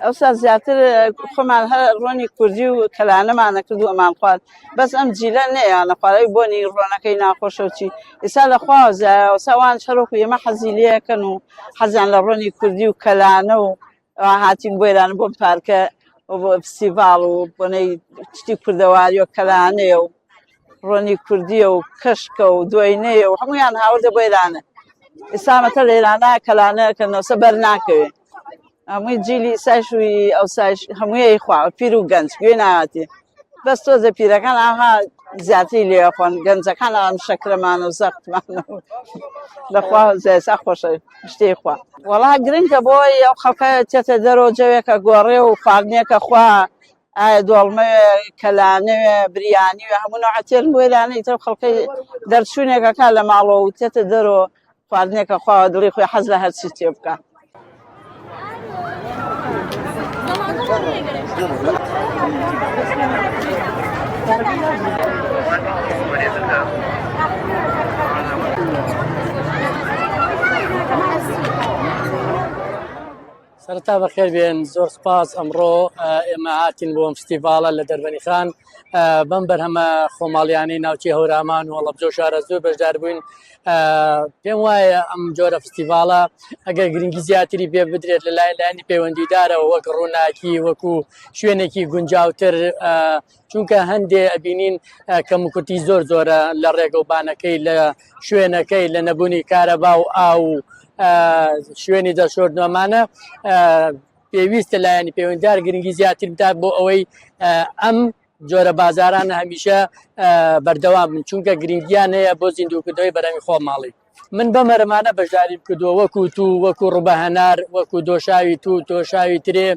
ئەوسا زیاتر خۆمان هەر ڕۆنی کوردی و کەلانەمانە کردو ئەمان خوارد بەس ئەم جیلە نەیانە خوارەوەی بۆنی ڕۆنەکەی ناخۆشەوچی ئێستا لە خوازە ساوان شەرۆک و ئێمە حەزی لێەکەن و حەزیان لە ڕۆنی کوردی و کەلانە و هاتین بۆیران بۆم پارکە بۆ فستیڤاڵ و بۆنەی شتی کوردەواری و کەلانەیە و ڕۆنی کوردیە و کەشکە و دوێنەیە و هەمویان هاوردە بۆیرانە ئێستا مەتە لە ئێرانە کەلانەکەنەوە بەر ناکەوێ هەمووی جیلی سایشوی ئەو سایش هەمووی خوا پیر و گەنج گوێ ناهاتێ بەس تۆزە پیرەکان ئاها زیاتری لێخۆن گەنجەکان ئەم شەکرەمان و زەختمان لەخوا زێسا خۆشە شتێی خوا وەڵا گرنگە بۆی ئەو خەڵکە چێتە دەرەوە جەوێکە گۆڕێ و خواردنێکە خوا ئایا دۆڵمەوێ کەلانەوێ بریانیوێ هەموو نەوعەتێر وێرانەی تر خەڵکەی دەرچوونێکەکە لە ماڵەوە و تێتە دەرەوە خواردنێکە خواوە دڵی خۆی حەز لە هەرچی تێ بکە سەرەتا بەخێر بێن زۆر سپاس ئەمڕۆ ئێمە هاتین بۆ فستیڤاڵە لە دەربەنیخان بەم بەرهەمە خۆماڵیانەی ناوچەی هەورامان و وەڵەبجە و شارە زۆر بەشدار بووین پێم وایە ئەم جۆرە فستیڤاڵە ئەگەر گرنگی زیاتری پێ بدرێت لە لایەنی پەیوەندیدارەوە وەک ڕووناکی وەکو شوێنێکی گونجاوتر چونکە هەندێ ئەبینین کەم و کورتی زۆر زۆرە لە ڕێگەوبانەکەی لە شوێنەکەی لە نەبوونی کارەبا و ئاو شوێنی دەشۆردنەوەمانە پێویستە لایەنی پەیوەندیدار گرنگی زیاتر بدات بۆ ئەوەی ئەم جۆرە بازارانە هەمیشە بەردەوام بن چونکە گرنگیان هەیە بۆ زیندووکردنەوەی بەرەمی خۆماڵی من بەمەرەمانە بەشداریم کردووە وەکو تو وەکو ڕوبەهەنار وەکو دۆشاوی تو تۆشاوی ترێ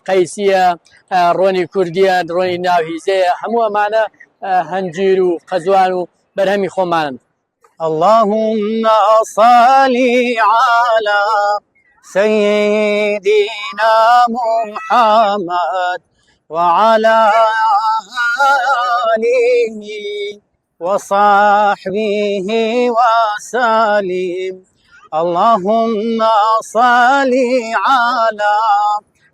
قەیسیە ڕۆنی کوردیە ڕۆنی ناوهیزەیە هەموو ئەمانە هەنجیر و قەزوان و بەرهەمی خۆمانن اللهم صل على سيدنا محمد وعلى آله وصحبه وسلم اللهم صل على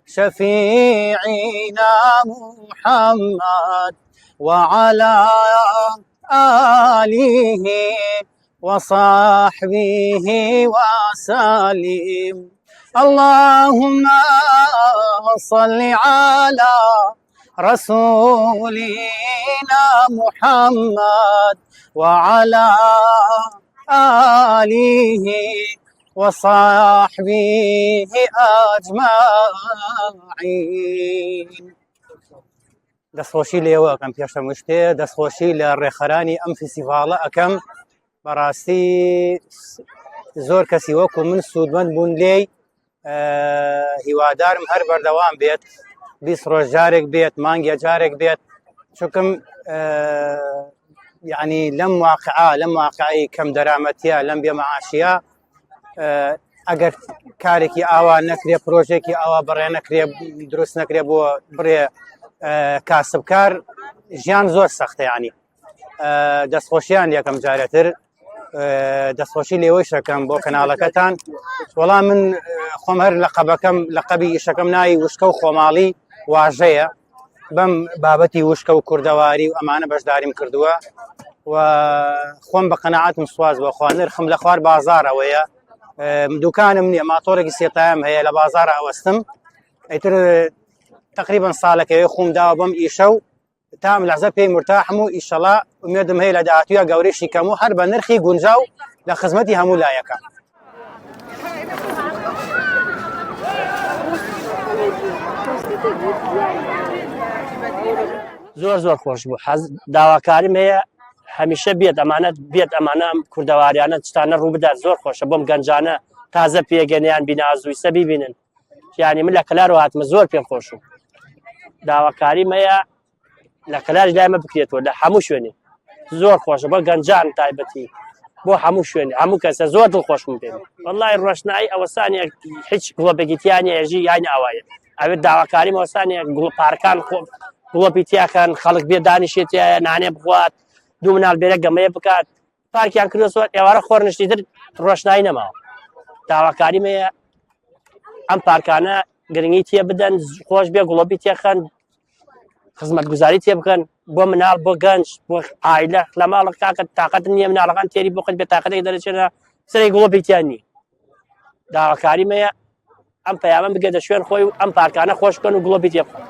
شفيعنا محمد وعلى آله وصحبه وسلم اللهم صل على رسولنا محمد وعلى آله وصحبه أجمعين دەستخۆشی لێوە ئەەکەم پێشەم شتێ دەستخۆشی لە ڕێخەرانی ئەم فستیڤاڵە ئەەکەم بەڕاستی زۆر کەسی وەکو من سوودمەند بوون لێی هیوادارم هەر بەردەوام بێت 20 ڕۆژ جارێک بێت مانگێ جارێک بێت چونکەم یعنی لەم واقعی کەم دەرامەتیە لەم بێمەعاشیە ئەگەر کارێکی ئاوا نەکرێ پرۆژێکی ئاوا بەڕێ نەکرێ دروست نەکرێ بۆ بڕێ کاسبکار ژیان زۆر سەختە ینی دەستخۆشیان یەکەم جارێتر دەستخۆشی لێوەی شەکەم بۆ کەناڵەکەتان وەڵام من خۆم هەر لەقەبی ئیشەکەم ناوی وشکە و خۆماڵی واژەیە بەم بابەتی وشکە و کوردەواری و ئەمانە بەشداریم کردووە و خۆم بە قەنەعەتم سواز بەخوا نرخم لە خوار بازارەوەیە دوکانم نییە ماتۆرێکی سێتایم هەیە لە بازارە ئەوەستم ئەیتر تقریبا ساڵەکەوێ خۆم داوە بەم ئیشە و تام لەحزە پێی مرتاحم و ئیشەڵا ئومێدم هەیە لە داهاتوویە گەورەشی کەم و هەر بە نرخی گونجاو لە خزمەتی هەموو لایەکە زۆر خۆش بوو داواکاریم هەیە هەمیشە بێت ئەمانە کوردەواریانە شتانە ڕوو بدات زۆر خۆشە بۆم گەنجانە تازە پێگەنیان بینازووی سە بیبینن یعنی من لە کەلارەوە هاتمە زۆر پێم خۆش و داواکاریم هەیە لە کەلاری لایمە بکرێتەوە لە هەموو شوێنێ زۆر خۆشە بۆ گەنجان تایبەتی بۆ هەموو شوێن هەموو کەسە زۆر دڵخۆشم پێ وەڵای ڕۆشنایی ئەوەسانێ هیچ گڵۆپێکیتیانی ێژی یانی ئەوایە ئەوێت داواکاری مەوەسانێ پارکان گڵۆپی تیاکەن خەڵک بێ دانیشێتە نانێ بخوات دوو منال بێرە گەمەیە بکات پارکیان کردوە ئێوارە خۆرنشتی تر ڕۆشنایی نەماوە داواکاریمەیە ئەم پارکانە گرنگی تێ بدەن خۆش بێ گڵۆپی تێخەن خزمەت گوزاری تێ بکەن بۆ مناڵ بۆ گەنج بۆ ئایلە لە ماڵ کاکە تااقەت نییە مناڵەکان تێری بخت بێ تااقەتێک دەرەچێنە سەری گڵۆپیتیان نی داواکاریمەیە ئەم پەیامە بگێتە شوێن خۆی و ئەم پارکانە خۆش بکەن و گڵۆپی تێ بکەن